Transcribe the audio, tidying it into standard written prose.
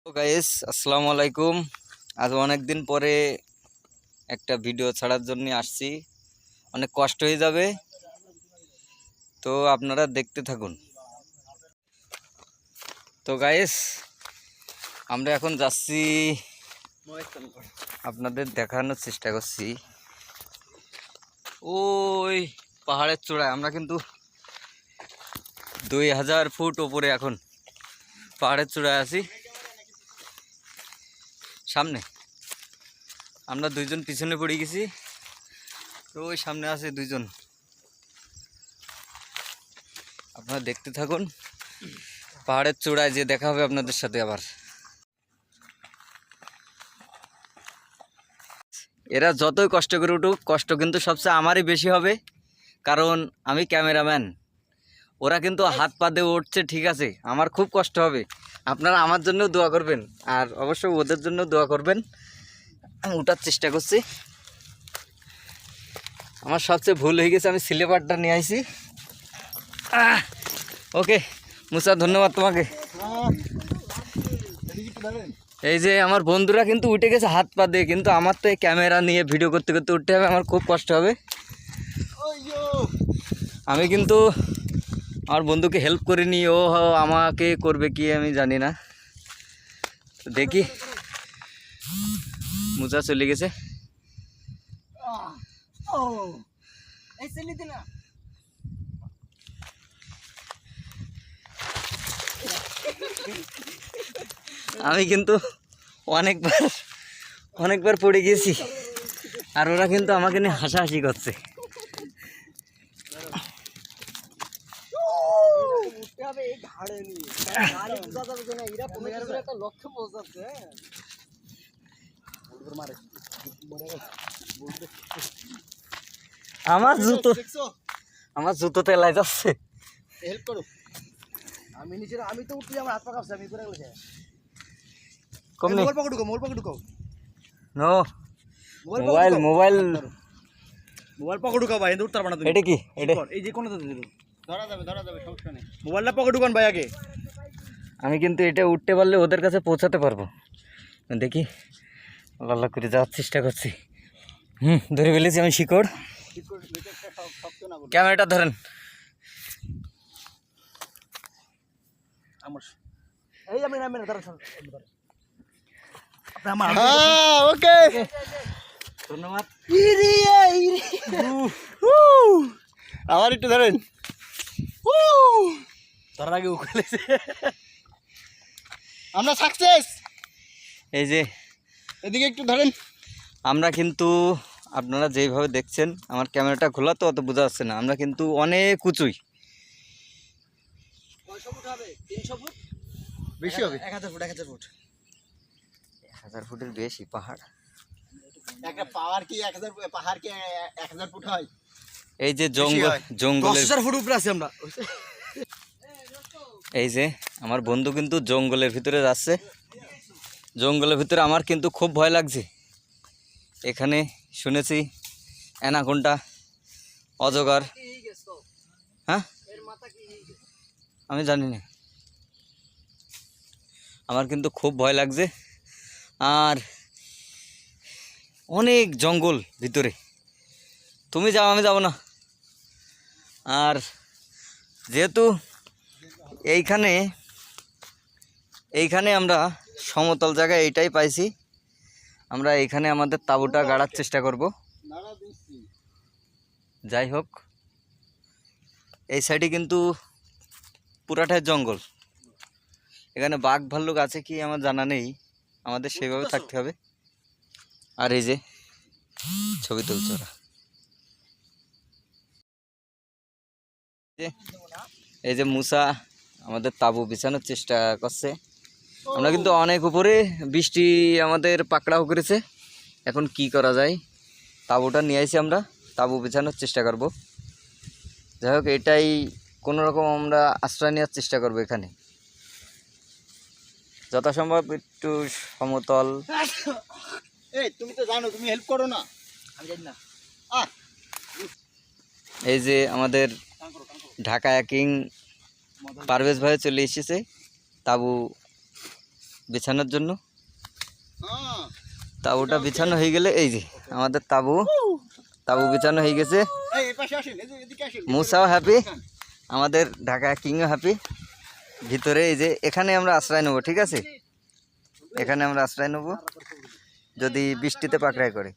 তো গাইস, আসসালামু আলাইকুম। আজ অনেক দিন পরে একটা ভিডিও ছাড়ার জন্য আসছি। অনেক কষ্ট হয়ে যাবে, তো আপনারা দেখতে থাকুন। তো গাইস, আমরা এখন যাচ্ছি, আপনাদের দেখানোর চেষ্টা করছি। ওই পাহাড়ের চূড়ায় আমরা কিন্তু 2000 ফুট ওপরে এখন পাহাড়ের চূড়ায় আছি। সামনে আমরা দুইজন পিছনে পড়ে গেছি, তো ওই সামনে আছে দুইজন। আপনারা দেখতে থাকুন। পাহাড়ের চূড়ায় যে দেখা হবে আপনাদের সাথে আবার। এরা যতই কষ্ট করে উঠুক, কষ্ট কিন্তু সবচেয়ে আমারই বেশি হবে, কারণ আমি ক্যামেরাম্যান। ওরা কিন্তু হাত পা দিয়ে উঠছে, ঠিক আছে, আমার খুব কষ্ট হবে। আপনারা আমার জন্য দোয়া করবেন, আর অবশ্যই ওদের জন্য দোয়া করবেন। আমি উঠার চেষ্টা করছি। আমার সবচেয়ে ভুল হয়ে গেছে, আমি স্লিপারটা নিয়ে আইছি। ওকে মুসা, ধন্যবাদ তোমাকে। এই যে আমার বন্ধুরা কিন্তু উঠে গেছে হাত পা দিয়ে, কিন্তু আমার তো এই ক্যামেরা নিয়ে ভিডিও করতে করতে উঠতে হবে, আমার খুব কষ্ট হবে। আমি কিন্তু আমার বন্ধুকে হেল্প করিনি, ও আমাকে করবে কি আমি জানি না। দেখি, মুসা চলে গেছে। আমি কিন্তু অনেকবার পড়ে গেছি, আর ওরা কিন্তু আমাকে নিয়ে হাসাহাসি করছে। আমার জুতো তেলাই যাচ্ছে। হেল্প করো। আমি তো উঠলি, আমার হাত পা কাঁপছে, আমি করে গেছে। কমনি মোবাইল পকেট ঢুকাও। নো মোবাইল পকেট ঢুকাও ভাই, উঠতে পারবা না তুমি। এটা কি? এটা এই যে কোনটা দিল, ধরা যাবে সমস্যা নেই। মোবাইলটা পকেট ঢুকান ভাই আগে। আমি কিন্তু এটা উঠতে পারলে ওদের কাছে পৌঁছাতে পারবো। দেখি, আল্লাহ করে যাওয়ার চেষ্টা করছি। ধরে ফেলেছি আমি শিকড়। ক্যামেরাটা ধরেন। এই আমি নামে না, ধরো ওকে, ধন্যবাদ। আমার একটু ধরেন। তার আগে উঠেছে, আমরা সাকসেস। এই যে এদিকে একটু ধরেন। আমরা কিন্তু, আপনারা যেইভাবে দেখছেন, আমার ক্যামেরাটা খোলা তো অত বোঝা যাচ্ছে না, আমরা কিন্তু অনেক উঁচুই। 300 ফুট বেশি হবে। 1000 ফুট 1000 ফুটের বেশি পাহাড়। একটা পাহাড় কি 1000 ফুট হয়? এই যে জঙ্গলের 10000 ফুট উপরে আছি আমরা। এই যে আমার বন্ধু কিন্তু জঙ্গলের ভিতরে যাচ্ছে। জঙ্গলের ভিতরে আমার কিন্তু খুব ভয় লাগছে। এখানে শুনেছি অ্যানাকোন্ডা, অজগর। হ্যাঁ, আমি জানি না, আমার কিন্তু খুব ভয় লাগছে। আর অনেক জঙ্গল ভিতরে, তুমি যাও, আমি যাব না। আর যেহেতু এইখানে আমরা সমতল জায়গায় এইটাই পাইছি, আমরা এইখানে আমাদের তাঁবুটা গাড়ার চেষ্টা করব। যাই হোক, এই সাইডে কিন্তু পুরাটাই জঙ্গল। এখানে বাঘ ভাল্লুক আছে কি আমার জানা নেই, আমাদের সেভাবে থাকতে হবে। আর এই যে ছবি তুলছে ওরা, এই যে মুসা আমাদের তাঁবু বিছানোর চেষ্টা করছে। আমরা কিন্তু অনেক উপরে, বৃষ্টি আমাদের পাকড়াও করেছে। এখন কি করা যায়, তাঁবুটা নিয়ে আসি, আমরা তাঁবু বিছানোর চেষ্টা করব। যাই হোক, এটাই কোনো রকম আমরা আশ্রয় নেওয়ার চেষ্টা করব। এখানে যথাসম্ভব একটু সমতল। এই তুমি তো জানো, তুমি হেল্প করো না। আমি জানি না। এই যে আমাদের ঢাকা কিং পারভেজ ভাই চলে এসেছে তাঁবু বিছানোর জন্য। তাঁবুটা বিছানো হয়ে গেলে এই যে আমাদের তাঁবু বিছানো হয়ে গেছে। মুসাও হ্যাপি, আমাদের ঢাকা কিংও হ্যাপি। ভিতরে এই যে এখানে আমরা আশ্রয় নেবো, ঠিক আছে? এখানে আমরা আশ্রয় নেবো যদি বৃষ্টিতে পাকড়ায় করে।